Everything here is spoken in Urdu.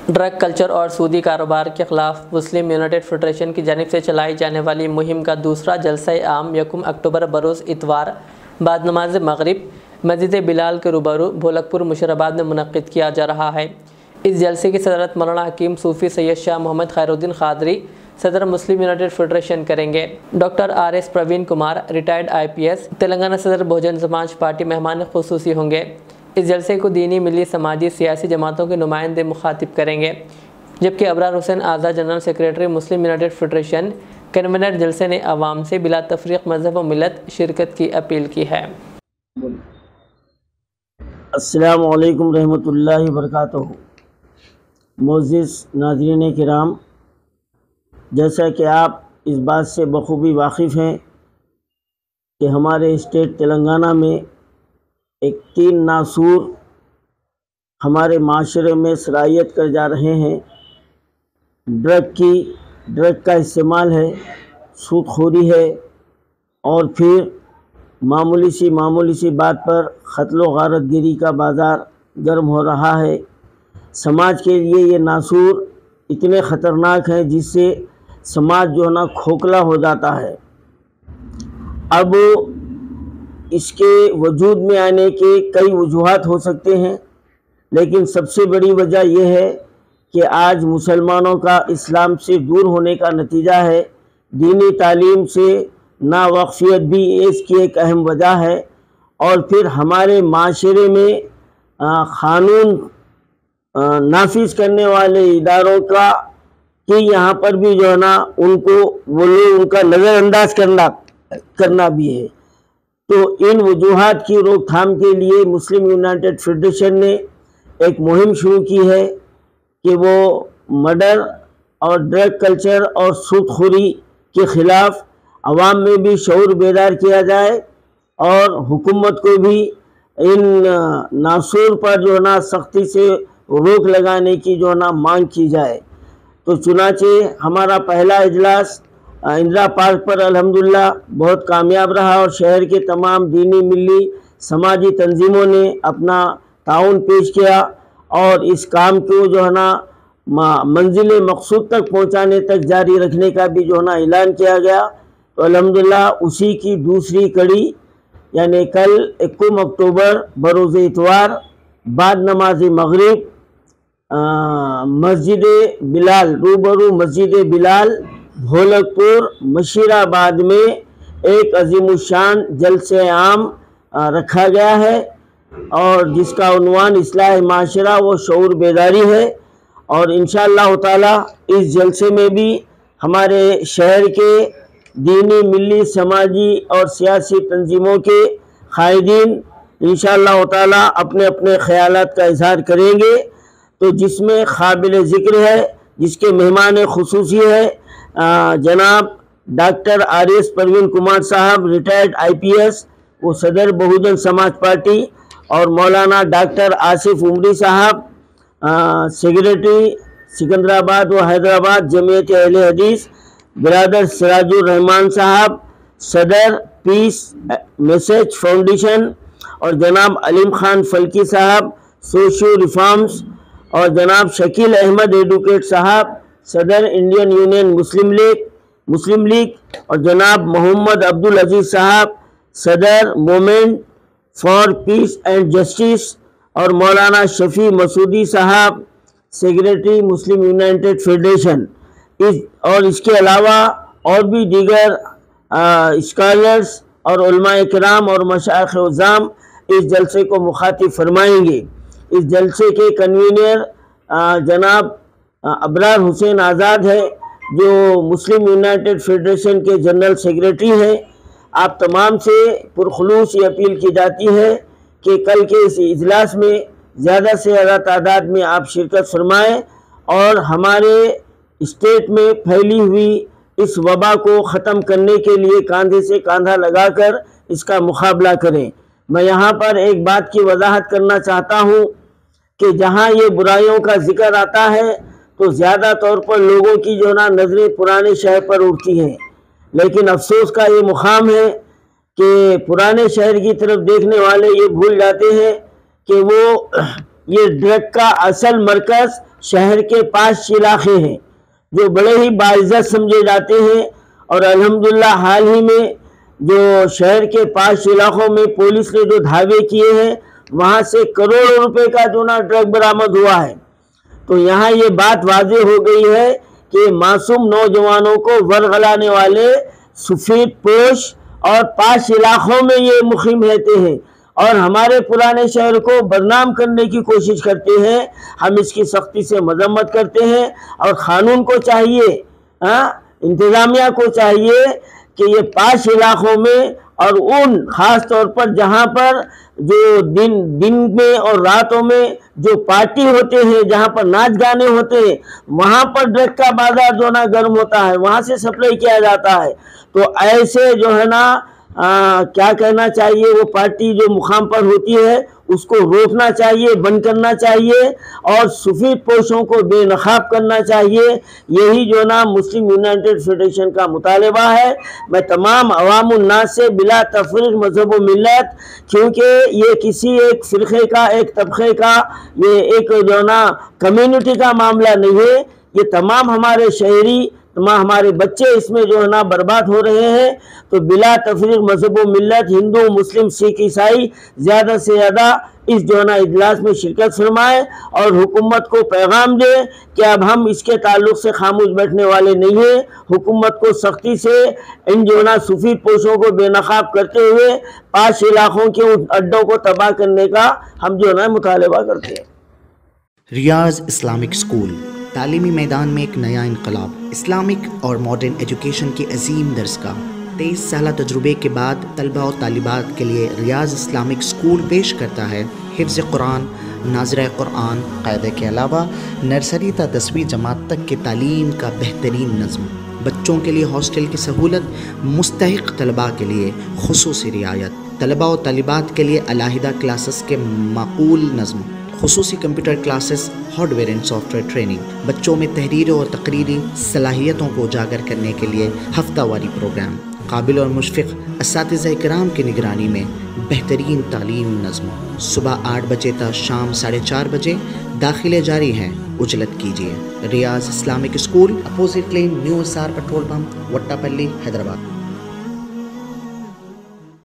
ڈرگ کلچر اور سودی کاروبار کے خلاف مسلم یونائٹڈ فیڈریشن کی جانب سے چلائی جانے والی مہم کا دوسرا جلسہ عام 1 اکتوبر بروز اتوار بعد نماز مغرب مسجد بلال کے روبرو بھولکپور مشیرآباد میں منعقد کیا جا رہا ہے۔ اس جلسے کی صدارت مولانا حکیم صوفی سید شاہ محمد خیر الدین قادری صدر مسلم یونائٹڈ فیڈریشن کریں گے۔ Doctor RS Praveen Kumar retired IPS Telangana صدر بہوجن سماج پارٹی مہمان خصوصی ہوں گے۔ اس جلسے کو دینی، ملی، سماجی، سیاسی جماعتوں کے نمائندے مخاطب کریں گے، جبکہ ابرار حسین آزاد جنرل سیکریٹری مسلم یونائٹڈ فیڈریشن کنوینر جلسے نے عوام سے بلا تفریق مذہب و ملت شرکت کی اپیل کی ہے۔ السلام علیکم رحمۃ اللہ وبرکاتہ۔ معزز ناظرین کرام، جیسا کہ آپ اس بات سے بخوبی واقف ہیں کہ ہمارے اسٹیٹ تلنگانہ میں ایک 3 ناسور ہمارے معاشرے میں سرایت کر جا رہے ہیں۔ ڈرگ کا استعمال ہے، سود خوری ہے، اور پھر معمولی سی بات پر قتل و غارت گری کا بازار گرم ہو رہا ہے۔ سماج کے لیے یہ ناسور اتنے خطرناک ہیں جس سے سماج جو ہے نا کھوکھلا ہو جاتا ہے۔ اب اس کے وجود میں آنے کے کئی وجوہات ہو سکتے ہیں، لیکن سب سے بڑی وجہ یہ ہے کہ آج مسلمانوں کا اسلام سے دور ہونے کا نتیجہ ہے۔ دینی تعلیم سے ناواقفیت بھی اس کی ایک اہم وجہ ہے، اور پھر ہمارے معاشرے میں قانون نافذ کرنے والے اداروں کا کہ یہاں پر بھی جو ہے نا ان کا نظر انداز کرنا بھی ہے۔ تو ان وجوہات کی روک تھام کے لیے مسلم یونائٹڈ فیڈریشن نے ایک مہم شروع کی ہے کہ وہ مرڈر اور ڈرگ کلچر اور سود خوری کے خلاف عوام میں بھی شعور بیدار کیا جائے، اور حکومت کو بھی ان ناسور پر جو ہے نا سختی سے روک لگانے کی جو ہے نا مانگ کی جائے۔ تو چنانچہ ہمارا پہلا اجلاس اندرا پارک پر الحمدللہ بہت کامیاب رہا، اور شہر کے تمام دینی، ملی، سماجی تنظیموں نے اپنا تعاون پیش کیا، اور اس کام کو جو ہے نا منزل مقصود تک پہنچانے تک جاری رکھنے کا بھی جو ہے نا اعلان کیا گیا۔ تو الحمدللہ اسی کی دوسری کڑی یعنی کل 1 اکتوبر بروز اتوار بعد نماز مغرب مسجد بلال روبرو مسجد بلال بھولکپور مشیرآباد میں ایک عظیم الشان جلسہ عام رکھا گیا ہے، اور جس کا عنوان اصلاح معاشرہ و شعور بیداری ہے۔ اور انشاءاللہ تعالی اس جلسے میں بھی ہمارے شہر کے دینی، ملی، سماجی اور سیاسی تنظیموں کے قائدین انشاءاللہ تعالی اپنے اپنے خیالات کا اظہار کریں گے۔ تو جس میں قابل ذکر ہے، جس کے مہمان خصوصی ہے جناب ڈاکٹر RS پروین کمار صاحب ریٹائرڈ IPS، وہ صدر بہوجن سماج پارٹی، اور مولانا ڈاکٹر آصف عمری صاحب سیکریٹری سکندرآباد و حیدرآباد جمعیت اہل حدیث، برادر سراج الرحمان صاحب صدر پیس میسج فاؤنڈیشن، اور جناب علیم خان فلکی صاحب سوشیو ریفارمز، اور جناب شکیل احمد ایڈوکیٹ صاحب صدر انڈین یونین مسلم لیگ، اور جناب محمد عبدالعزیز صاحب صدر moment for piece and justice, اور مولانا شفیع مسعودی صاحب سیکریٹری مسلم یونائٹڈ فیڈریشن، اور اس کے علاوہ اور بھی دیگر اسکالرز اور علماء کرام اور مشائخ عظام اس جلسے کو مخاطب فرمائیں گے۔ اس جلسے کے کنوینر جناب ابرار حسین آزاد ہے، جو مسلم یونائٹڈ فیڈریشن کے جنرل سیکریٹری ہیں۔ آپ تمام سے پرخلوص یہ اپیل کی جاتی ہے کہ کل کے اس اجلاس میں زیادہ سے زیادہ تعداد میں آپ شرکت فرمائیں، اور ہمارے اسٹیٹ میں پھیلی ہوئی اس وبا کو ختم کرنے کے لیے کاندھے سے کاندھا لگا کر اس کا مقابلہ کریں۔ میں یہاں پر ایک بات کی وضاحت کرنا چاہتا ہوں کہ جہاں یہ برائیوں کا ذکر آتا ہے تو زیادہ طور پر لوگوں کی جو نا نظریں پرانے شہر پر اٹھتی ہیں، لیکن افسوس کا یہ مقام ہے کہ پرانے شہر کی طرف دیکھنے والے یہ بھول جاتے ہیں کہ وہ یہ ڈرگ کا اصل مرکز شہر کے 5 علاقے ہیں جو بڑے ہی باعزت سمجھے جاتے ہیں، اور الحمدللہ حال ہی میں جو شہر کے 5 علاقوں میں پولیس نے جو دھاوے کیے ہیں وہاں سے کروڑوں روپے کا جو نا ڈرگ برآمد ہوا ہے۔ تو یہاں یہ بات واضح ہو گئی ہے کہ معصوم نوجوانوں کو ورغلانے والے سفید پوش اور 5 علاقوں میں یہ مقیم رہتے ہیں اور ہمارے پرانے شہر کو بدنام کرنے کی کوشش کرتے ہیں۔ ہم اس کی سختی سے مذمت کرتے ہیں، اور قانون کو چاہیے، انتظامیہ کو چاہیے کہ یہ 5 علاقوں میں اور ان خاص طور پر جہاں پر جو دن میں اور راتوں میں جو پارٹی ہوتے ہیں، جہاں پر ناچ گانے ہوتے ہیں، وہاں پر ڈرگ کا بازار جو نا گرم ہوتا ہے، وہاں سے سپلائی کیا جاتا ہے۔ تو ایسے جو ہے نا کیا کہنا چاہیے، وہ پارٹی جو مقام پر ہوتی ہے اس کو روکنا چاہیے، بند کرنا چاہیے، اور سفید پوشوں کو بے نقاب کرنا چاہیے۔ یہی جو نا مسلم یونائٹڈ فیڈریشن کا مطالبہ ہے۔ میں تمام عوام الناس سے بلا تفریق مذہب و ملت، کیونکہ یہ کسی ایک فرقے کا، ایک طبقے کا، یہ ایک جو نا کمیونٹی کا معاملہ نہیں ہے، یہ تمام ہمارے شہری، تمام ہمارے بچے اس میں جو ہے نا برباد ہو رہے ہیں۔ تو بلا تفریق مذہب و ملت، ہندو، مسلم، سکھ، عیسائی زیادہ سے زیادہ اس جو ہے نا اجلاس میں شرکت فرمائے اور حکومت کو پیغام دے کہ اب ہم اس کے تعلق سے خاموش بیٹھنے والے نہیں ہیں۔ حکومت کو سختی سے ان جو ہے نا سفید پوشوں کو بے نقاب کرتے ہوئے 5 علاقوں کے ان اڈوں کو تباہ کرنے کا ہم جو ہے نا مطالبہ کرتے ہیں۔ ریاض اسلامک اسکول تعلیمی میدان میں ایک نیا انقلاب، اسلامک اور ماڈرن ایجوکیشن کی عظیم درسگاہ۔ 23 سالہ تجربے کے بعد طلبہ و طالبات کے لیے ریاض اسلامک اسکول پیش کرتا ہے حفظ قرآن، ناظرہ قرآن، قاعدے کے علاوہ نرسری تا 10ویں جماعت تک کی تعلیم کا بہترین نظم۔ بچوں کے لیے ہاسٹل کی سہولت، مستحق طلباء کے لیے خصوصی رعایت، طلباء و طالبات کے لیے علیحدہ کلاسز کے معقول نظم، خصوصی computer classes, hard where and soft where training, بچوں میں تحریری اور تقریری صلاحیتوں کو اجاگر کرنے کے لیے ہفتہ واری پروگرام، قابل اور مشفق اساتذہ کرام کی نگرانی میں بہترین تعلیم نظم۔ صبح 8 بجے تا شام 4:30 بجے داخلے جاری ہیں، اجلت کیجیے۔ Riyaz Islamic school, opposite lane, new SR petrol pump, Vattepally, Hyderabad.